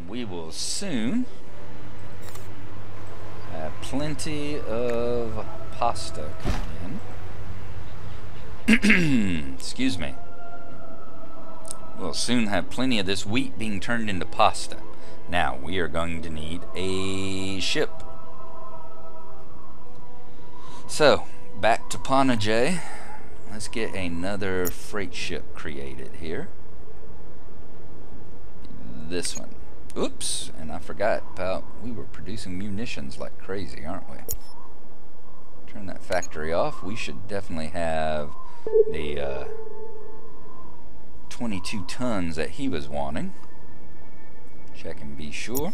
we will soon have plenty of pasta coming in. Excuse me. We'll soon have plenty of this wheat being turned into pasta. Now, we are going to need a ship. So, back to Panajay. Let's get another freight ship created here. This one. Oops, and I forgot about, we were producing munitions like crazy, aren't we? Turn that factory off. We should definitely have the 22 tons that he was wanting. Check and be sure.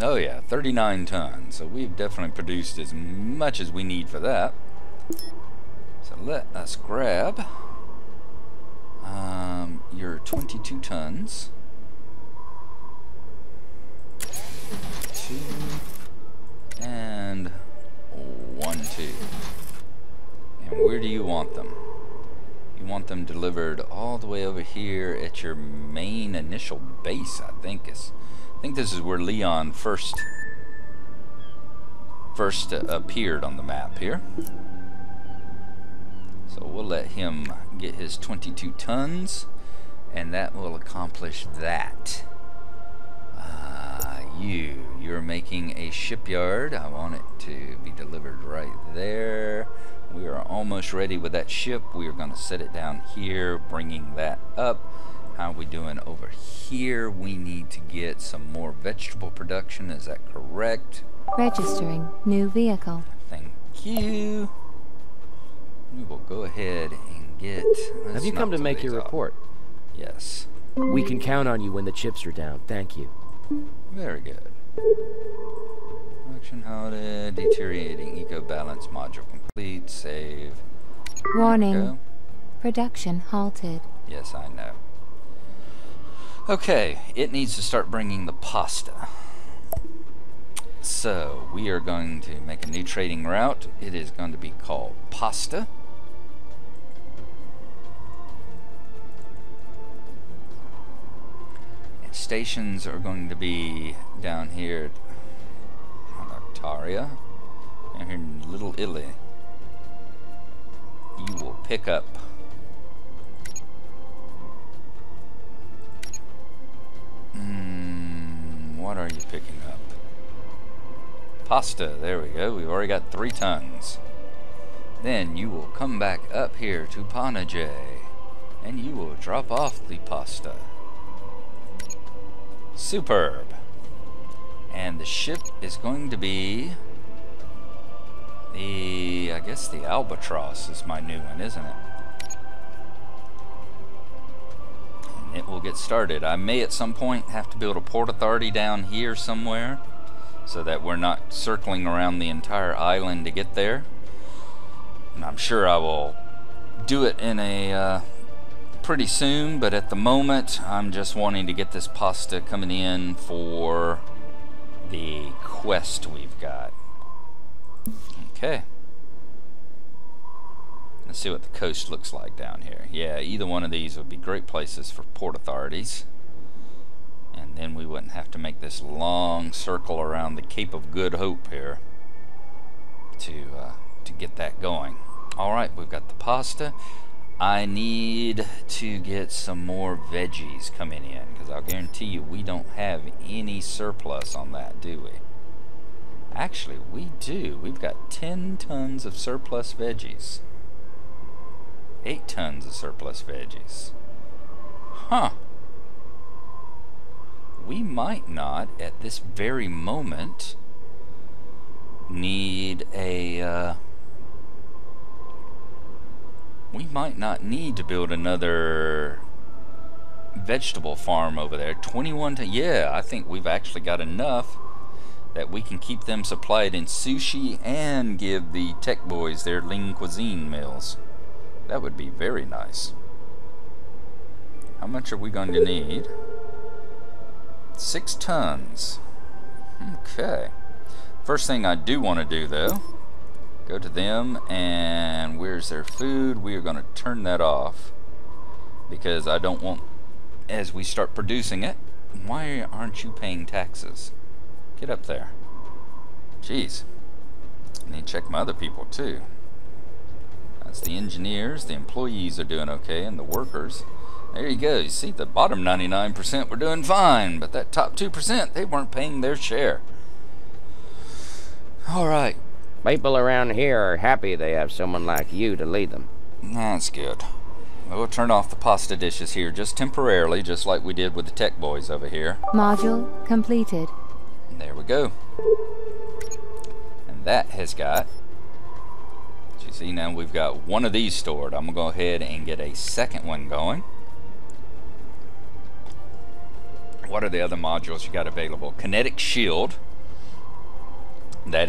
Oh yeah, 39 tons. So we've definitely produced as much as we need for that. So let us grab your 22 tons. 2 and 1, 2. And where do you want them? You want them delivered all the way over here at your main initial base, I think this is where Leon first appeared on the map here. So we'll let him get his 22 tons, and that will accomplish that. You're making a shipyard. I want it to be delivered right there. We are almost ready with that ship. We are going to set it down here, bringing that up. How are we doing over here? We need to get some more vegetable production. Is that correct? Registering new vehicle. Thank you. We will go ahead and get... Have you come to make your report? Yes. We can count on you when the chips are down. Thank you. Very good. Production halted. Deteriorating eco balance module complete. Save. Warning. Production halted. Yes, I know. Okay, it needs to start bringing the pasta. So, we are going to make a new trading route. It is going to be called Pasta. And stations are going to be down here on Octaria, down here in Little Italy. You will pick up what are you picking up? Pasta, there we go. We've already got 3 tons. Then you will come back up here to Panajay, and you will drop off the pasta. Superb. And the ship is going to be the, I guess the Albatross is my new one, isn't it? It will get started. I may at some point have to build a port authority down here somewhere so that we're not circling around the entire island to get there. And I'm sure I will do it in a pretty soon, but at the moment I'm just wanting to get this pasta coming in for the quest we've got. Okay. Let's see what the coast looks like down here. Yeah, either one of these would be great places for port authorities. And then we wouldn't have to make this long circle around the Cape of Good Hope here to get that going. Alright, we've got the pasta. I need to get some more veggies coming in, because I'll guarantee you we don't have any surplus on that, do we? Actually, we do. We've got 10 tons of surplus veggies. 8 tons of surplus veggies. Huh. We might not, at this very moment, need a, we might not need to build another vegetable farm over there. 21 to, yeah, I think we've actually got enough that we can keep them supplied in sushi and give the tech boys their lean cuisine meals. That would be very nice. How much are we going to need? 6 tons. Okay. First thing I do want to do, though, go to them, and where's their food? We are going to turn that off because I don't want as we start producing it. Why aren't you paying taxes? Get up there. Jeez. I need to check my other people too. That's the engineers. The employees are doing okay, and the workers. There you go. You see, the bottom 99% were doing fine, but that top 2%, they weren't paying their share. All right. People around here are happy they have someone like you to lead them. That's good. We'll turn off the pasta dishes here just temporarily, just like we did with the tech boys over here. Module completed. And there we go. And that has got, as you see now, we've got one of these stored. I'm going to go ahead and get a second one going. What are the other modules you got available? Kinetic shield. That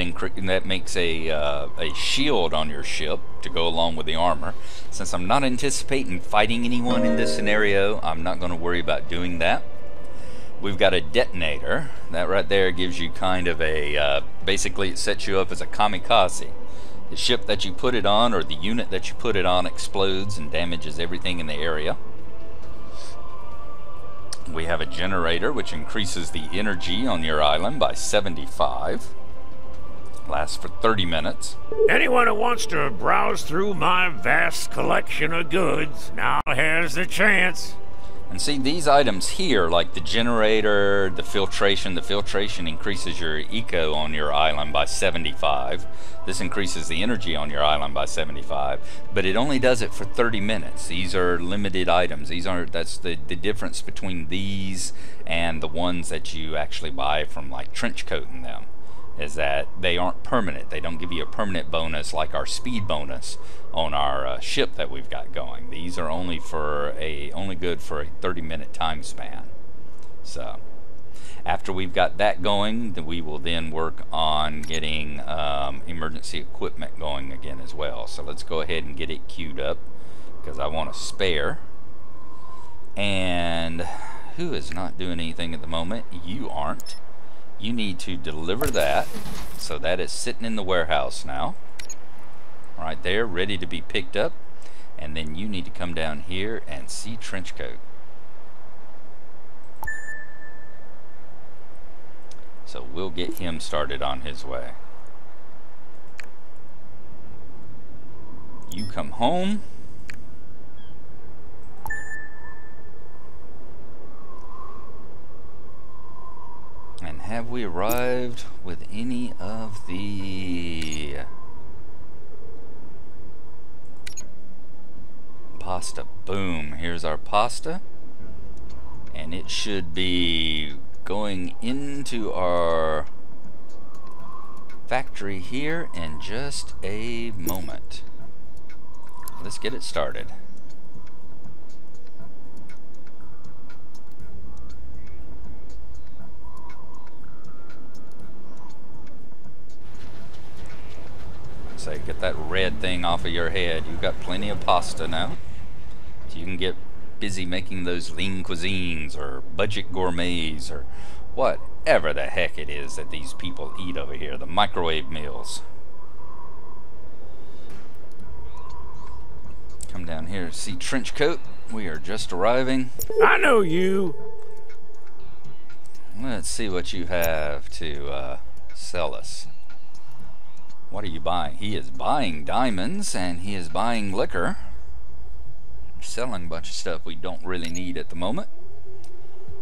makes a shield on your ship to go along with the armor. Since I'm not anticipating fighting anyone in this scenario, I'm not going to worry about doing that. We've got a detonator. That right there gives you kind of a, basically it sets you up as a kamikaze. The ship that you put it on, or the unit that you put it on, explodes and damages everything in the area. We have a generator which increases the energy on your island by 75. Lasts for 30 minutes. Anyone who wants to browse through my vast collection of goods now has the chance. And see, these items here, like the generator, the filtration increases your eco on your island by 75. This increases the energy on your island by 75, but it only does it for 30 minutes. These are limited items. That's the difference between these and the ones that you actually buy from like Trenchcoat and them, is that they aren't permanent. They don't give you a permanent bonus like our speed bonus on our ship that we've got going. These are only good for a 30-minute time span. So after we've got that going, then we will then work on getting emergency equipment going again as well. So let's go ahead and get it queued up, because I want a spare. And who is not doing anything at the moment? You aren't. You need to deliver that, so that is sitting in the warehouse now, right there, ready to be picked up. And then you need to come down here and see Trenchcoat. So we'll get him started on his way. You come home. And have we arrived with any of the pasta? Boom, here's our pasta. And it should be going into our factory here in just a moment. Let's get it started. Say, get that red thing off of your head. You've got plenty of pasta now, so you can get busy making those lean cuisines or budget gourmets or whatever the heck it is that these people eat over here, the microwave meals. Come down here to see Trenchcoat. We are just arriving. I know you. Let's see what you have to sell us. What are you buying? He is buying diamonds and he is buying liquor. Selling a bunch of stuff we don't really need at the moment.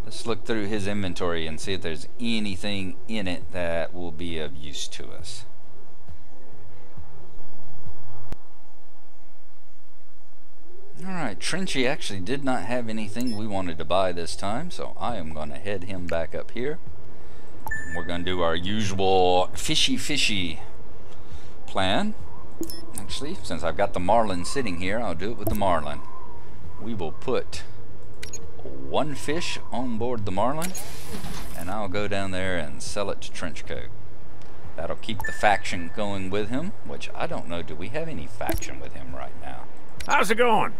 Let's look through his inventory and see if there's anything in it that will be of use to us. Alright, Trenchy actually did not have anything we wanted to buy this time, so I am going to head him back up here. We're going to do our usual fishy plan. Actually, since I've got the Marlin sitting here, I'll do it with the Marlin. We will put one fish on board the Marlin, and I'll go down there and sell it to Trenchcoat. That'll keep the faction going with him, which I don't know, do we have any faction with him right now? How's it going?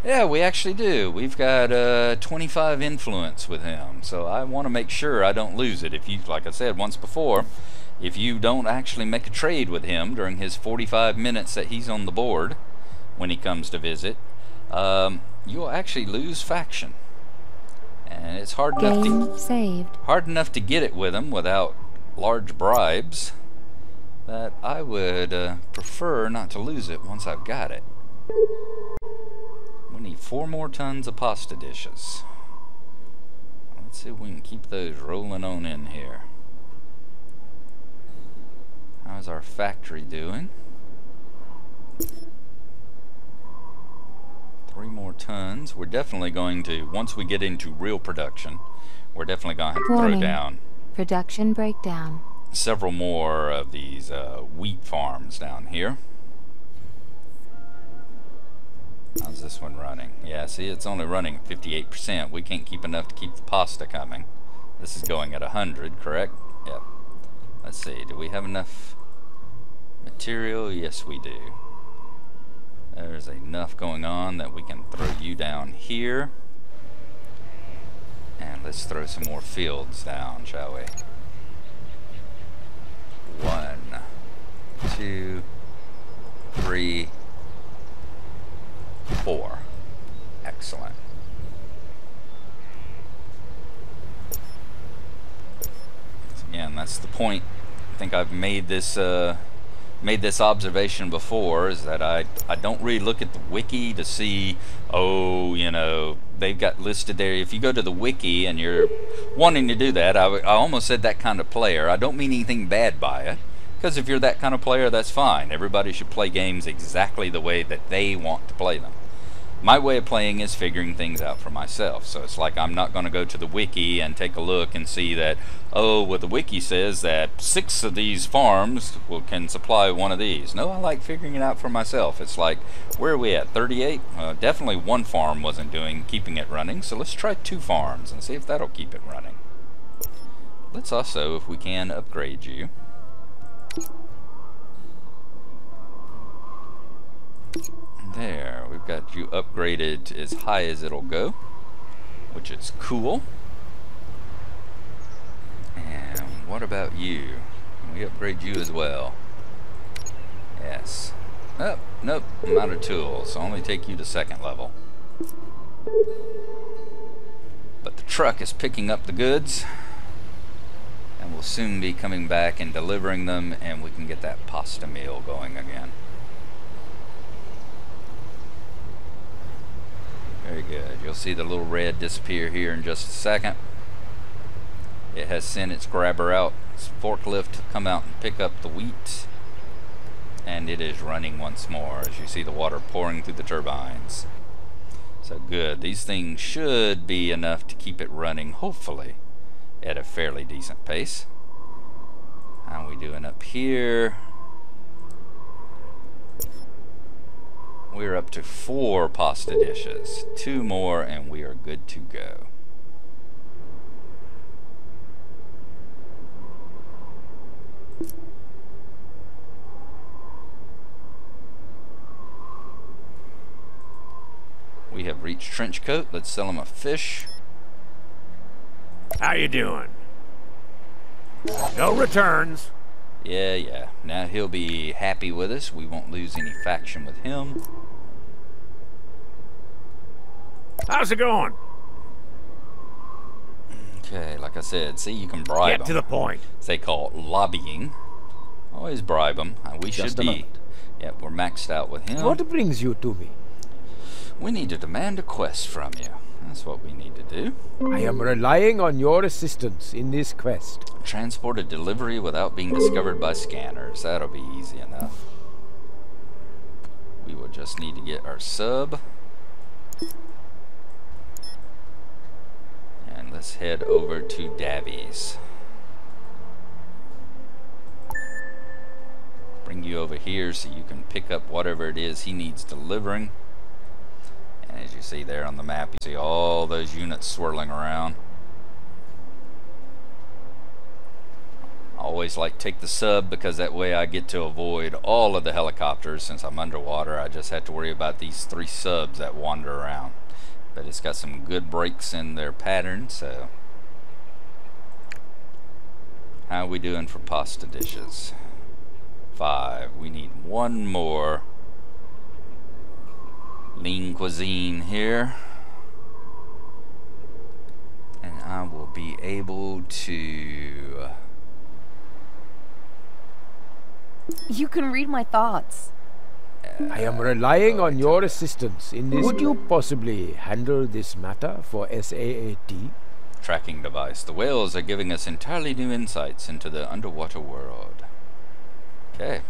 Yeah, we actually do. We've got 25 influence with him, so I want to make sure I don't lose it. If you, like I said once before, if you don't actually make a trade with him during his 45 minutes that he's on the board when he comes to visit, you'll actually lose faction. And it's hard enough to get it with them without large bribes. But I would prefer not to lose it once I've got it. We need 4 more tons of pasta dishes. Let's see if we can keep those rolling on in here. How's our factory doing? 3 more tons. We're definitely going to, once we get into real production, we're definitely going to have to throw down production breakdown. Several more of these wheat farms down here. How's this one running? Yeah, see, it's only running 58%. We can't keep enough to keep the pasta coming. This is going at 100, correct? Yep. Let's see, do we have enough material? Yes, we do. There's enough going on that we can throw you down here. And let's throw some more fields down, shall we? 1, 2, 3, 4. Excellent. Again, that's the point. I think I've made this observation before, is that I don't really look at the wiki to see, oh, you know, they've got listed there. If you go to the wiki and you're wanting to do that, I almost said that kind of player. I don't mean anything bad by it, because if you're that kind of player, that's fine. Everybody should play games exactly the way that they want to play them. My way of playing is figuring things out for myself. So it's like I'm not going to go to the wiki and take a look and see that, oh, well, the wiki says that 6 of these farms can supply one of these. No, I like figuring it out for myself. It's like, where are we at? 38? Definitely 1 farm wasn't keeping it running, so let's try 2 farms and see if that'll keep it running. Let's also, if we can, upgrade you. There, we've got you upgraded as high as it'll go, which is cool. And what about you? Can we upgrade you as well? Yes. Oh, nope, I'm out of tools, so I'll only take you to 2nd level. But the truck is picking up the goods, and we'll soon be coming back and delivering them, and we can get that pasta meal going again. Very good. You'll see the little red disappear here in just a second. It has sent its grabber out, its forklift, to come out and pick up the wheat. And it is running once more, as you see the water pouring through the turbines. So good. These things should be enough to keep it running, hopefully, at a fairly decent pace. How are we doing up here? We're up to 4 pasta dishes. 2 more and we are good to go. We have reached Trenchcoat. Let's sell him a fish. How you doing? No returns. Yeah. Now he'll be happy with us. We won't lose any faction with him. How's it going? Okay, like I said, see, you can bribe them. Get to the point. They call it lobbying. Always bribe them. We should be. Yeah, we're maxed out with him. What brings you to me? We need to demand a quest from you. That's what we need to do. I am relying on your assistance in this quest. Transport a delivery without being discovered by scanners. That'll be easy enough. We will just need to get our sub. And let's head over to Davies. Bring you over here so you can pick up whatever it is he needs delivering. And as you see there on the map, you see all those units swirling around. I always like take the sub because that way I get to avoid all of the helicopters. Since I'm underwater, I just have to worry about these 3 subs that wander around. But it's got some good breaks in their pattern, so. How are we doing for pasta dishes? 5. We need 1 more. Lean cuisine here. be able to... You can read my thoughts. I am relying on your assistance in this. Would you possibly handle this matter for SAAT? Tracking device. The whales are giving us entirely new insights into the underwater world. Okay,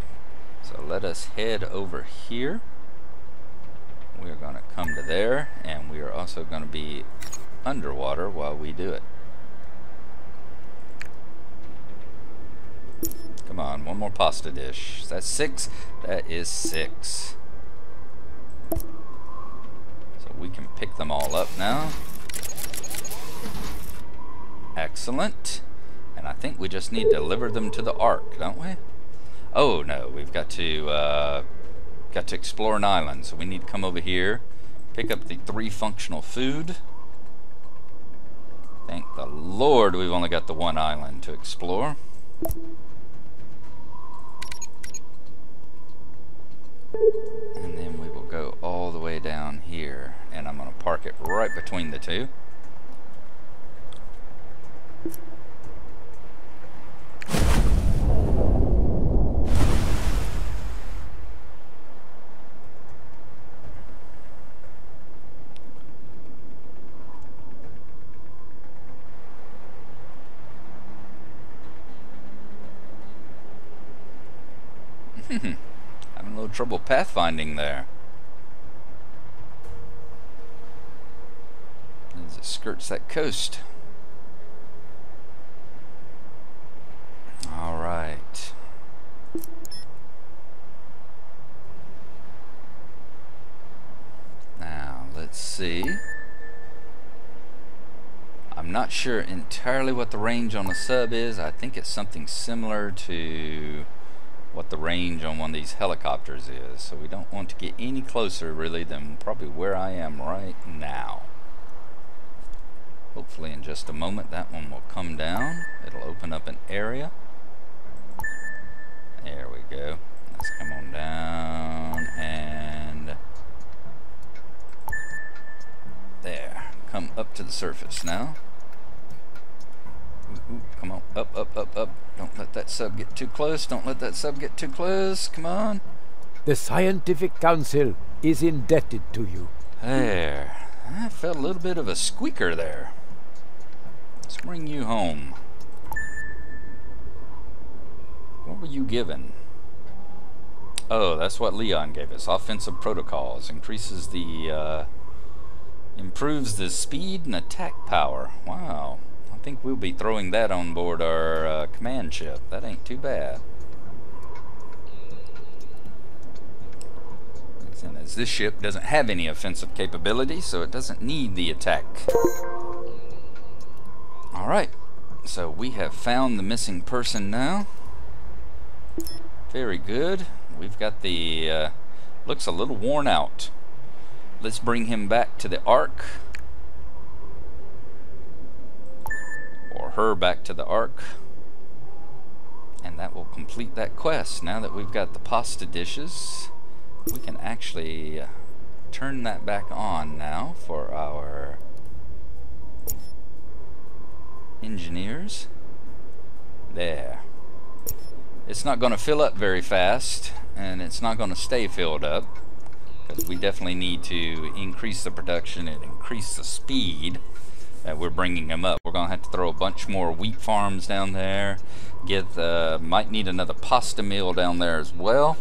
so let us head over here. We're going to come to there, and we are also going to be underwater while we do it. Come on, one more pasta dish. That's 6. That is 6. So we can pick them all up now. Excellent. And I think we just need to deliver them to the Ark, don't we? Oh no, we've got to explore an island. So we need to come over here, pick up the 3 functional food. Thank the Lord we've only got the 1 island to explore. And then we will go all the way down here, and I'm going to park it right between the 2. Having a little trouble pathfinding there. As it skirts that coast. Alright. Now, let's see. I'm not sure entirely what the range on the sub is. I think it's something similar to what the range on one of these helicopters is, so we don't want to get any closer really than probably where I am right now. Hopefully in just a moment that one will come down. It'll open up an area. There we go. Let's come on down and there. Come up to the surface now. Ooh, come on, up, up, up, up. Don't let that sub get too close. Don't let that sub get too close. Come on. The Scientific Council is indebted to you. There. I felt a little bit of a squeaker there. Let's bring you home. What were you given? Oh, that's what Leon gave us. Offensive protocols. Increases the, improves the speed and attack power. Wow. I think we'll be throwing that on board our command ship. That ain't too bad. And as this ship doesn't have any offensive capability, so it doesn't need the attack. Alright, so we have found the missing person now. Very good. We've got the, looks a little worn out. Let's bring him back to the Ark. Or her back to the Ark. And that will complete that quest. Now that we've got the pasta dishes, we can actually turn that back on now for our engineers. There. It's not going to fill up very fast, and it's not going to stay filled up, because we definitely need to increase the production and increase the speed that we're bringing them up. We're going to have to throw a bunch more wheat farms down there. Might need another pasta mill down there as well.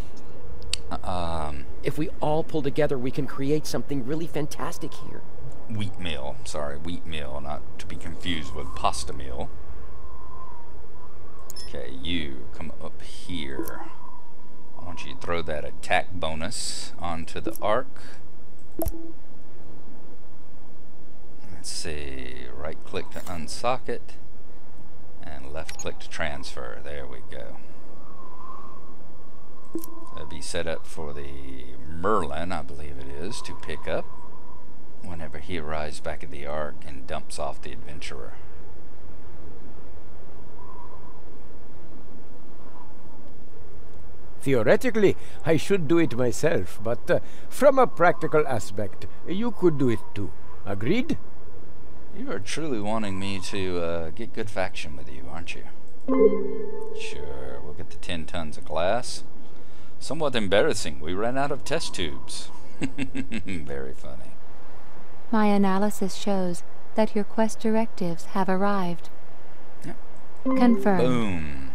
If we all pull together, we can create something really fantastic here. Wheat mill. Sorry, wheat mill, not to be confused with pasta mill. Okay, you come up here. I want you to throw that attack bonus onto the Ark. Let's see, right click to unsocket and left click to transfer. There we go. That'll be set up for the Merlin, I believe it is, to pick up whenever he arrives back at the Ark and dumps off the Adventurer. Theoretically, I should do it myself, but from a practical aspect, you could do it too. Agreed? You are truly wanting me to get good faction with you, aren't you? Sure, we'll get the 10 tons of glass. Somewhat embarrassing, we ran out of test tubes. Very funny. My analysis shows that your quest directives have arrived. Yep. Confirmed. Boom.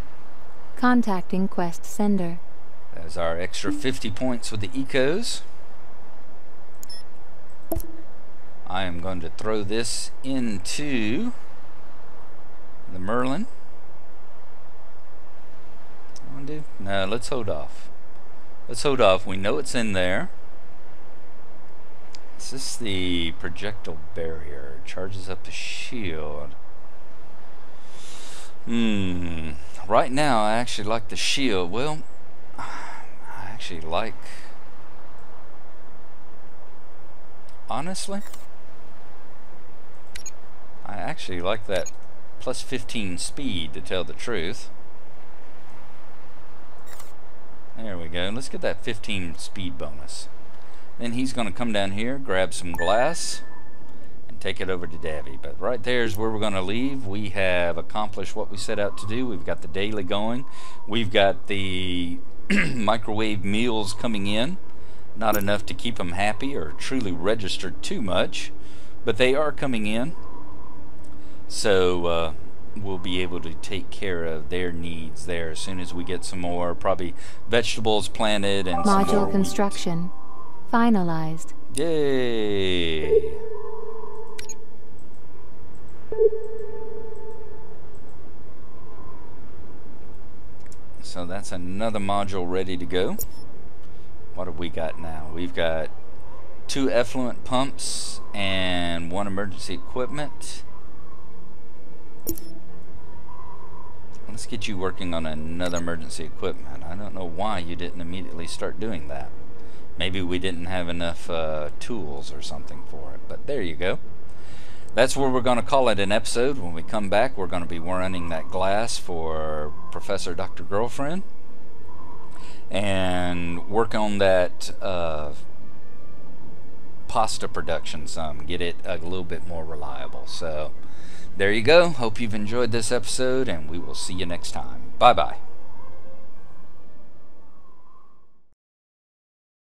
Contacting quest sender. There's our extra 50 points with the ecos. I am going to throw this into the Merlin. No, let's hold off. Let's hold off. We know it's in there. Is this the projectile barrier? Charges up the shield. Right now, I actually like the shield. Well, I actually like... Honestly, I actually like that plus 15 speed, to tell the truth. There we go. Let's get that 15 speed bonus. Then he's going to come down here, grab some glass, and take it over to Davy. But right there is where we're going to leave. We have accomplished what we set out to do. We've got the daily going. We've got the microwave meals coming in. Not enough to keep them happy or truly registered too much, but they are coming in. So we'll be able to take care of their needs there as soon as we get some more, probably vegetables planted and some more Module construction finalized. Yay! So that's another module ready to go. What have we got now? We've got 2 effluent pumps and 1 emergency equipment. Let's get you working on another emergency equipment. I don't know why you didn't immediately start doing that. Maybe we didn't have enough tools or something for it, but there you go. That's where we're going to call it an episode. When we come back, we're going to be running that glass for Professor Dr. Girlfriend and work on that pasta production some, get it a little bit more reliable. So there you go. Hope you've enjoyed this episode, and we will see you next time. Bye bye.